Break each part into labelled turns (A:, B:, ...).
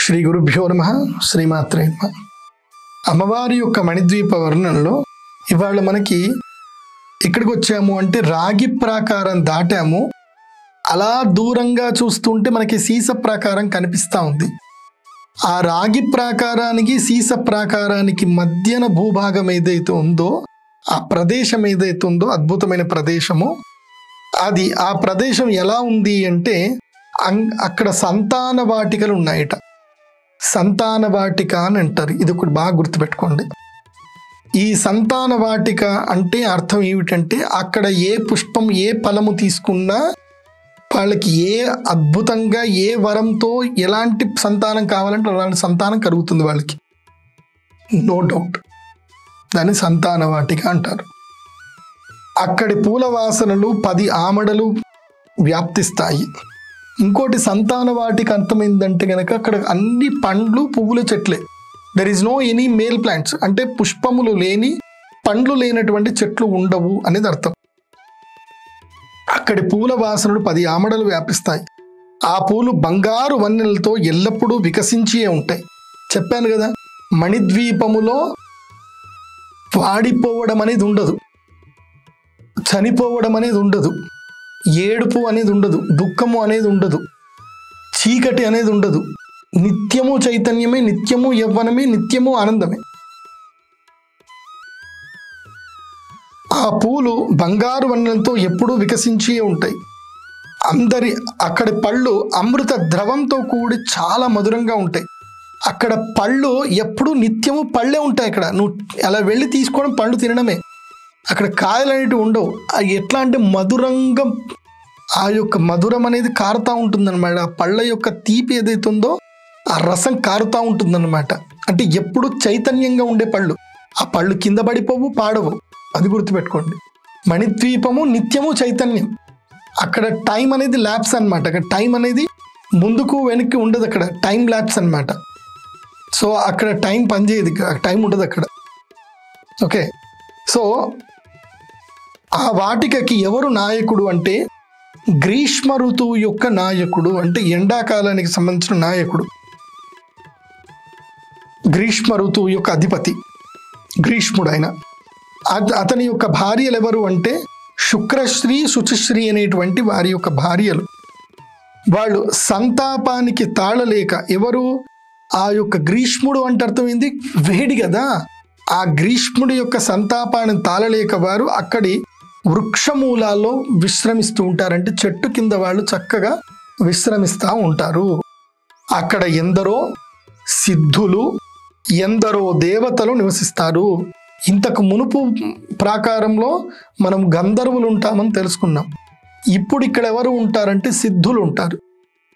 A: శ్రీ గురుభ్యో నమః. శ్రీమాత్రే నమః. అమ్మవారి యొక్క మణిద్వీప వర్ణనలో ఇవాళ మనకి ఎక్కడికి వచ్చాము అంటే రాగి ప్రాకారం దాటాము. అలా దూరంగా చూస్తుంటే మనకి సీస ప్రాకారం కనిపిస్తూ ఉంది. ఆ రాగి ప్రాకారానికి సీస ప్రాకారానికి మధ్యన భూభాగం ఏదైతే ఉందో, ఆ ప్రదేశం ఏదైతే ఉందో అద్భుతమైన ప్రదేశము. అది ఆ ప్రదేశం ఎలా ఉంది అంటే అక్కడ సంతాన వాటికలు ఉన్నాయట. సంతాన వాటిక అని అంటారు. ఇది ఒకటి బాగా గుర్తుపెట్టుకోండి. ఈ సంతాన వాటిక అంటే అర్థం ఏమిటంటే అక్కడ ఏ పుష్పం ఏ ఫలము తీసుకున్నా వాళ్ళకి ఏ అద్భుతంగా ఏ వరంతో ఎలాంటి సంతానం కావాలంటే అలాంటి సంతానం కలుగుతుంది వాళ్ళకి, నో డౌట్. దాన్ని సంతాన వాటిక అంటారు. అక్కడి పూల వాసనలు 10 ఆమడలు వ్యాప్తిస్తాయి. ఇంకోటి సంతాన వాటికి అర్థమైందంటే కనుక అక్కడ అన్ని పండ్లు పువ్వుల చెట్లే. There is no any male plants, అంటే పుష్పములు లేని పండ్లు లేనటువంటి చెట్లు ఉండవు అనేది అర్థం. అక్కడి పూల వాసనలు 10 ఆమడలు వ్యాపిస్తాయి. ఆ పూలు బంగారు వన్నెలతో ఎల్లప్పుడూ వికసించే ఉంటాయి. చెప్పాను కదా, మణిద్వీపములో వాడిపోవడం అనేది ఉండదు, చనిపోవడం అనేది ఉండదు, ఏడుపు అనేది ఉండదు, దుఃఖము అనేది ఉండదు, చీకటి అనేది ఉండదు. నిత్యము చైతన్యమే, నిత్యము యవ్వనమే, నిత్యము ఆనందమే. ఆ పూలు బంగారు వన్నెలతో ఎప్పుడూ వికసించే ఉంటాయి. అక్కడి పళ్ళు అమృత ద్రవంతో కూడి చాలా మధురంగా ఉంటాయి. అక్కడ పళ్ళు ఎప్పుడూ నిత్యము పళ్ళే ఉంటాయి. అక్కడ నువ్వు అలా వెళ్ళి తీసుకోవడం, పళ్ళు తినడమే. అక్కడ కాయలు అనేటివి ఉండవు. ఎట్లా అంటే మధురంగా ఆ యొక్క మధురం అనేది కారుతూ ఉంటుందన్నమాట. ఆ పళ్ళ యొక్క తీపి ఏదైతే ఉందో ఆ రసం కారుతూ ఉంటుందన్నమాట. అంటే ఎప్పుడు చైతన్యంగా ఉండే పళ్ళు. ఆ పళ్ళు కింద పడిపోవు, పాడవు. అది గుర్తుపెట్టుకోండి. మణిద్వీపము నిత్యము చైతన్యం. అక్కడ టైం అనేది ల్యాప్స్ అనమాట. అక్కడ టైం అనేది ముందుకు వెనక్కి ఉండదు. అక్కడ టైం ల్యాప్స్ అనమాట. సో అక్కడ టైం పనిచేయదు, టైం ఉండదు అక్కడ. ఓకే, సో ఆ వాటికకి ఎవరు నాయకుడు అంటే గ్రీష్మ ఋతువు యొక్క నాయకుడు, అంటే ఎండాకాలానికి సంబంధించిన నాయకుడు. గ్రీష్మ ఋతువు యొక్క అధిపతి గ్రీష్ముడు. ఆయన అతని యొక్క భార్యలు ఎవరు అంటే శుక్రశ్రీ శుచిశ్రీ అనేటువంటి వారి యొక్క భార్యలు. వాళ్ళు సంతాపానికి తాళలేక, ఎవరు ఆ యొక్క గ్రీష్ముడు అంటే అర్థమైంది వేడి కదా, ఆ గ్రీష్ముడి యొక్క సంతాపాన్ని తాళలేక వారు అక్కడి వృక్షమూలాల్లో విశ్రమిస్తూ ఉంటారంటే చెట్టు కింద వాళ్ళు చక్కగా విశ్రమిస్తూ ఉంటారు. అక్కడ ఎందరో సిద్ధులు, ఎందరో దేవతలు నివసిస్తారు. ఇంతకు మునుపు ప్రాకారంలో మనం గంధర్వులు ఉంటామని తెలుసుకున్నాం. ఇప్పుడు ఇక్కడ ఎవరు ఉంటారంటే సిద్ధులు ఉంటారు.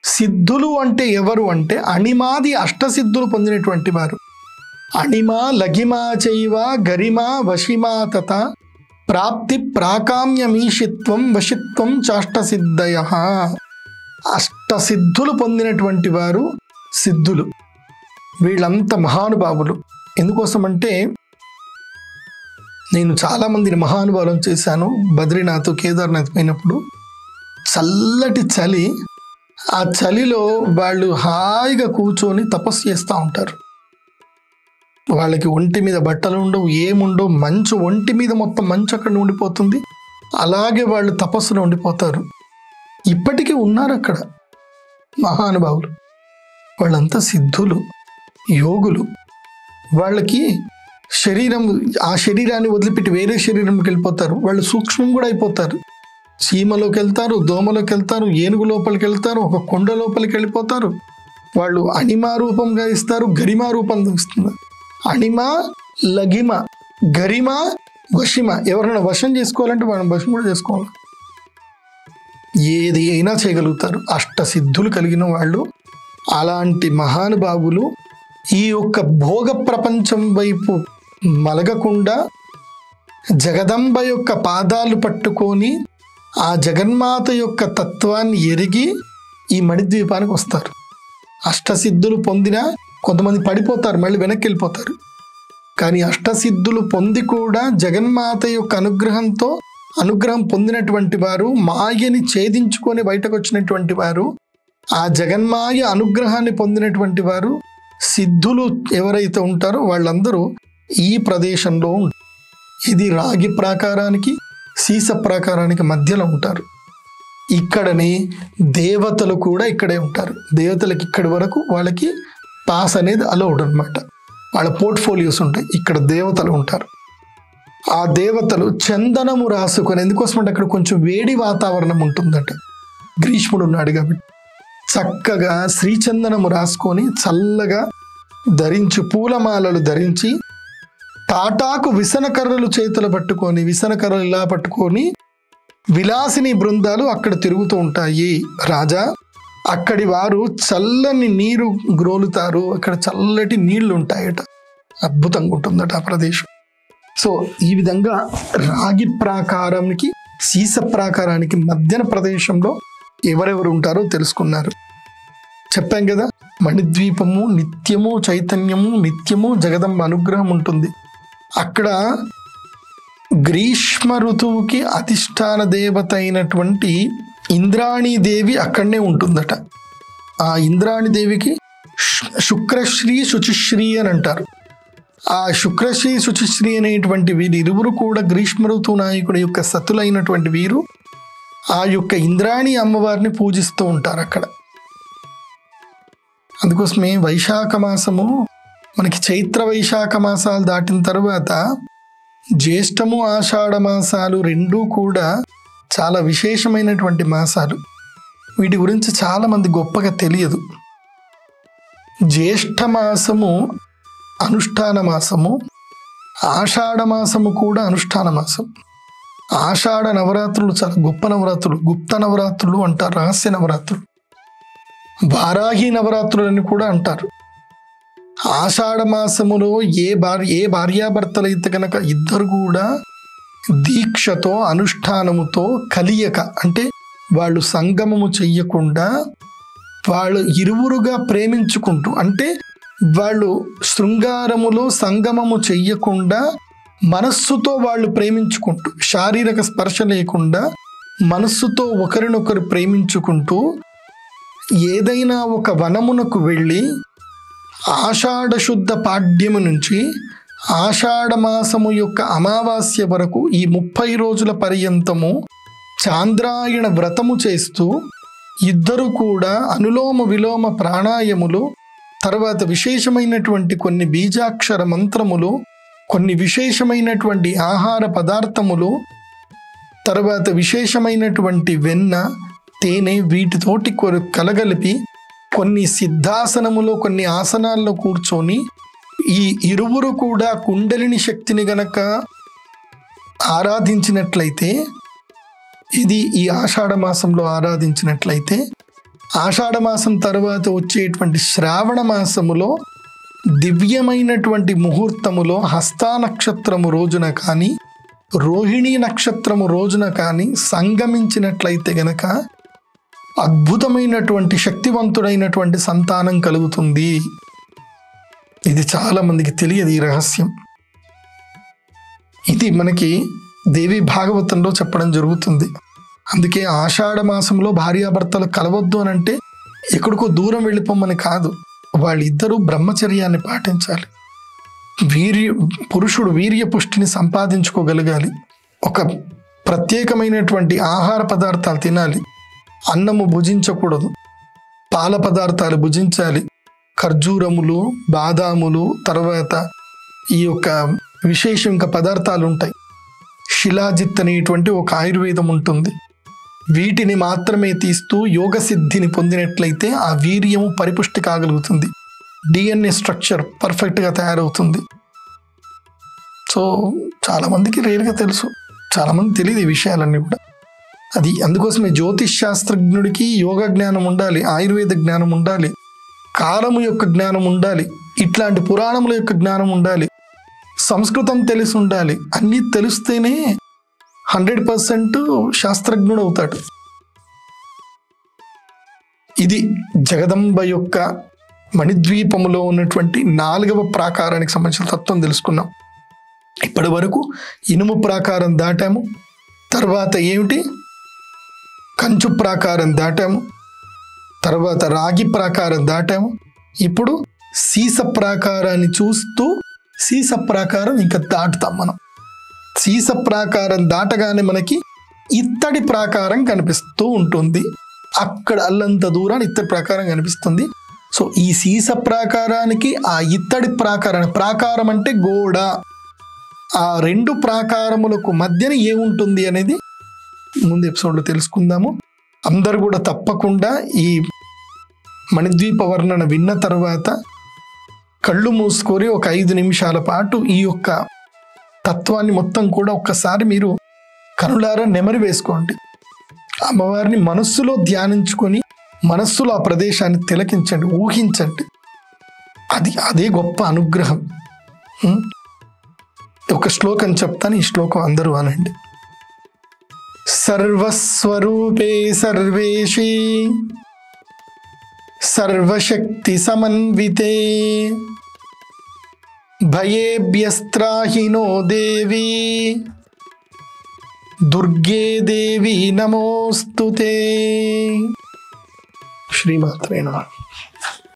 A: సిద్ధులు అంటే ఎవరు అంటే అణిమాది అష్టసిద్ధులు పొందినటువంటి వారు. అణిమా లఘిమా చైవ గరిమా వశిమా తత ప్రాప్తి ప్రాకామ్యమీషిత్వం వశిత్వం చాష్టసిద్ధయ. అష్టసిద్ధులు పొందినటువంటి వారు సిద్ధులు. వీళ్ళంత మహానుభావులు. ఎందుకోసమంటే నేను చాలామందిని మహానుభావులను చేశాను. బద్రీనాథ్, కేదార్నాథ్ పోయినప్పుడు చల్లటి చలి, ఆ చలిలో వాళ్ళు హాయిగా కూర్చొని తపస్సు చేస్తూ ఉంటారు. వాళ్ళకి ఒంటి మీద బట్టలు ఉండవు, ఏముండవు, మంచు ఒంటి మీద మొత్తం మంచు అక్కడ ఉండిపోతుంది. అలాగే వాళ్ళు తపస్సులో ఉండిపోతారు. ఇప్పటికీ ఉన్నారు అక్కడ మహానుభావులు. వాళ్ళంతా సిద్ధులు, యోగులు. వాళ్ళకి శరీరం, ఆ శరీరాన్ని వదిలిపెట్టి వేరే శరీరంకి వెళ్ళిపోతారు. వాళ్ళు సూక్ష్మం కూడా అయిపోతారు. చీమలోకి వెళ్తారు, దోమలోకి వెళ్తారు, ఏనుగు లోపలికి వెళ్తారు, ఒక కొండ లోపలికి వెళ్ళిపోతారు. వాళ్ళు అణిమా రూపంగా ఇస్తారు, గరిమా రూపంగా ఇస్తున్నారు. అణిమ, లఘిమ, గరిమ, వశిమ. ఎవరైనా వశం చేసుకోవాలంటే మనం వశం కూడా చేసుకోవాలి. ఏది అయినా చేయగలుగుతారు. అష్టసిద్ధులు కలిగిన వాళ్ళు. అలాంటి మహానుభావులు ఈ యొక్క భోగ ప్రపంచం వైపు మలగకుండా జగదంబ యొక్క పాదాలు పట్టుకొని ఆ జగన్మాత యొక్క తత్వాన్ని ఎరిగి ఈ మణిద్వీపానికి వస్తారు. అష్టసిద్ధులు పొందిన కొంతమంది పడిపోతారు, మళ్ళీ వెనక్కి వెళ్ళిపోతారు. కానీ అష్టసిద్ధులు పొంది కూడా జగన్మాత యొక్క అనుగ్రహం పొందినటువంటి వారు, మాయని ఛేదించుకొని బయటకు వచ్చినటువంటి వారు ఆ జగన్మాయ అనుగ్రహాన్ని పొందినటువంటి వారు సిద్ధులు ఎవరైతే ఉంటారో వాళ్ళందరూ ఈ ప్రదేశంలో ఉంటారు. ఇది రాగి ప్రాకారానికి సీస ప్రాకారానికి మధ్యలో ఉంటారు. ఇక్కడనే దేవతలు కూడా ఇక్కడే ఉంటారు. దేవతలకి ఇక్కడి వరకు వాళ్ళకి పాస్ అనేది అలౌడ్ అనమాట. వాళ్ళ పోర్ట్ఫోలియోస్ ఉంటాయి. ఇక్కడ దేవతలు ఉంటారు. ఆ దేవతలు చందనము రాసుకొని, ఎందుకోసం అంటే అక్కడ కొంచెం వేడి వాతావరణం ఉంటుందట, గ్రీష్ముడు ఉన్నాడు కాబట్టి చక్కగా శ్రీచందనము రాసుకొని చల్లగా ధరించి పూలమాలలు ధరించి తాటాకు విసనకర్రలు చేతులు పట్టుకొని, విసనకర్రలు ఇలా పట్టుకొని విలాసిని బృందాలు అక్కడ తిరుగుతూ ఉంటాయి. రాజా, అక్కడి వారు చల్లని నీరు గ్రోలుతారు. అక్కడ చల్లటి నీళ్లు ఉంటాయట. అద్భుతంగా ఉంటుందట ఆ ప్రదేశం. సో ఈ విధంగా రాగి ప్రాకారానికి సీస ప్రాకారానికి మధ్యన ప్రదేశంలో ఎవరెవరు ఉంటారో తెలుసుకున్నారు. చెప్పాం కదా, మణిద్వీపము నిత్యము చైతన్యము, నిత్యము జగదంబ అనుగ్రహం ఉంటుంది. అక్కడ గ్రీష్మ ఋతువుకి అధిష్టాన దేవత అయినటువంటి ఇంద్రాణీదేవి అక్కడనే ఉంటుందట. ఆ ఇంద్రాణీదేవికి శుక్రశ్రీ శుచిశ్రీ అని అంటారు. ఆ శుక్రశ్రీ శుచిశ్రీ అనేటువంటి వీరు ఇరువురు కూడా గ్రీష్మ ఋతువు నాయకుడి యొక్క సతులైనటువంటి వీరు ఆ యొక్క ఇంద్రాణి అమ్మవారిని పూజిస్తూ ఉంటారు అక్కడ. అందుకోసమే వైశాఖ మాసము మనకి చైత్ర వైశాఖ మాసాలు దాటిన తర్వాత జ్యేష్ఠము ఆషాఢ మాసాలు రెండూ కూడా చాలా విశేషమైనటువంటి మాసాలు. వీటి గురించి చాలామంది గొప్పగా తెలియదు. జ్యేష్ఠ మాసము అనుష్ఠాన మాసము, ఆషాఢ మాసము కూడా అనుష్ఠాన మాసం. ఆషాఢ నవరాత్రులు చాలా గొప్ప నవరాత్రులు, గుప్త నవరాత్రులు అంటారు, రహస్య నవరాత్రులు, వారాహి నవరాత్రులు అని కూడా అంటారు. ఆషాఢ మాసములో ఏ భార్యాభర్తలైతే కనుక ఇద్దరు కూడా దీక్షతో అనుష్ఠానముతో కలియక, అంటే వాళ్ళు సంగమము చెయ్యకుండా వాళ్ళు ఇరువురుగా ప్రేమించుకుంటూ, అంటే వాళ్ళు శృంగారములో సంగమము చెయ్యకుండా మనస్సుతో వాళ్ళు ప్రేమించుకుంటూ, శారీరక స్పర్శ లేకుండా మనస్సుతో ఒకరినొకరు ప్రేమించుకుంటూ ఏదైనా ఒక వనమునకు వెళ్ళి ఆషాఢ శుద్ధ పాడ్యము నుంచి ఆషాఢ మాసము యొక్క అమావాస్య వరకు ఈ 30 రోజుల పర్యంతము చాంద్రాయణ వ్రతము చేస్తూ ఇద్దరు కూడా అనులోమ విలోమ ప్రాణాయములు, తర్వాత విశేషమైనటువంటి కొన్ని బీజాక్షర మంత్రములు, కొన్ని విశేషమైనటువంటి ఆహార పదార్థములు, తర్వాత విశేషమైనటువంటి వెన్న, తేనె వీటితోటి కలగలిపి కొన్ని సిద్ధాసనములో కొన్ని ఆసనాల్లో కూర్చొని ఈ ఇరువురు కూడా కుండలిని శక్తిని గనక ఆరాధించినట్లయితే, ఇది ఈ ఆషాఢ మాసంలో ఆరాధించినట్లయితే, ఆషాఢ మాసం తర్వాత వచ్చేటువంటి శ్రావణ మాసములో దివ్యమైనటువంటి ముహూర్తములో హస్తా నక్షత్రము రోజున కానీ రోహిణీ నక్షత్రము రోజున కానీ సంగమించినట్లయితే గనక అద్భుతమైనటువంటి శక్తివంతుడైనటువంటి సంతానం కలుగుతుంది. ఇది చాలా మందికి తెలియదు ఈ రహస్యం. ఇది మనకి దేవి భాగవతంలో చెప్పడం జరుగుతుంది. అందుకే ఆషాఢ మాసంలో భార్యాభర్తలు కలవద్దు అని అంటే ఎక్కడికో దూరం వెళ్ళిపోమని కాదు, వాళ్ళిద్దరూ బ్రహ్మచర్యాన్ని పాటించాలి. పురుషుడు వీర్య పుష్టిని సంపాదించుకోగలగాలి. ఒక ప్రత్యేకమైనటువంటి ఆహార పదార్థాలు తినాలి. అన్నము భుజించకూడదు, పాల పదార్థాలు భుజించాలి. ఖర్జూరములు, బాదాములు, తర్వాత ఈ యొక్క విశేషం ఇంకా పదార్థాలు ఉంటాయి. శిలాజిత్ అనేటువంటి ఒక ఆయుర్వేదం ఉంటుంది. వీటిని మాత్రమే తీస్తూ యోగ సిద్ధిని పొందినట్లయితే ఆ వీర్యము పరిపుష్టి కాగలుగుతుంది. DNA స్ట్రక్చర్ పర్ఫెక్ట్గా తయారవుతుంది. సో చాలామందికి రేరుగా తెలుసు, చాలామంది తెలియదు ఈ విషయాలన్నీ కూడా. అది అందుకోసమే జ్యోతిష్ శాస్త్రజ్ఞుడికి యోగ జ్ఞానం ఉండాలి, ఆయుర్వేద జ్ఞానం ఉండాలి, కాలము యొక్క జ్ఞానం ఉండాలి, ఇట్లాంటి పురాణముల యొక్క జ్ఞానం ఉండాలి, సంస్కృతం తెలిసి ఉండాలి. అన్నీ తెలిస్తేనే 100% శాస్త్రజ్ఞుడు అవుతాడు. ఇది జగదంబ యొక్క మణిద్వీపములో ఉన్నటువంటి 4వ ప్రాకారానికి సంబంధించిన తత్వం తెలుసుకున్నాం. ఇప్పటి వరకు ఇనుము ప్రాకారం దాటాము, తర్వాత ఏమిటి కంచు ప్రాకారం దాటాము, తర్వాత రాగి ప్రాకారం దాటాము. ఇప్పుడు సీస ప్రాకారాన్ని చూస్తూ సీస ప్రాకారం ఇంకా దాటుతాం మనం. సీస ప్రాకారం దాటగానే మనకి ఇత్తడి ప్రాకారం కనిపిస్తూ ఉంటుంది. అక్కడ అల్లంత దూరాన్ని ఇత్తడి ప్రాకారం కనిపిస్తుంది. సో ఈ సీస ప్రాకారానికి ఆ ఇత్తడి ప్రాకారం అంటే గోడ, ఆ రెండు ప్రాకారములకు మధ్యన ఏముంటుంది అనేది ముందు ఎపిసోడ్లో తెలుసుకుందాము. అందరూ కూడా తప్పకుండా ఈ మణిద్వీప వర్ణన విన్న తర్వాత కళ్ళు మూసుకొని ఒక 5 నిమిషాల పాటు ఈ యొక్క తత్వాన్ని మొత్తం కూడా ఒక్కసారి మీరు కనులారా నెమరు వేసుకోండి. అమ్మవారిని మనస్సులో ధ్యానించుకొని మనస్సులో ఆ ప్రదేశాన్ని తిలకించండి, ఊహించండి. అదే గొప్ప అనుగ్రహం. ఒక శ్లోకం చెప్తాను, ఈ శ్లోకం అందరూ అనండి. సర్వస్వరూపే సర్వేషి సర్వశక్తి సమన్వితే భయేభ్యస్త్రాహినో దేవి దుర్గే దేవి నమోస్తుతే. శ్రీమాత్రే నమః.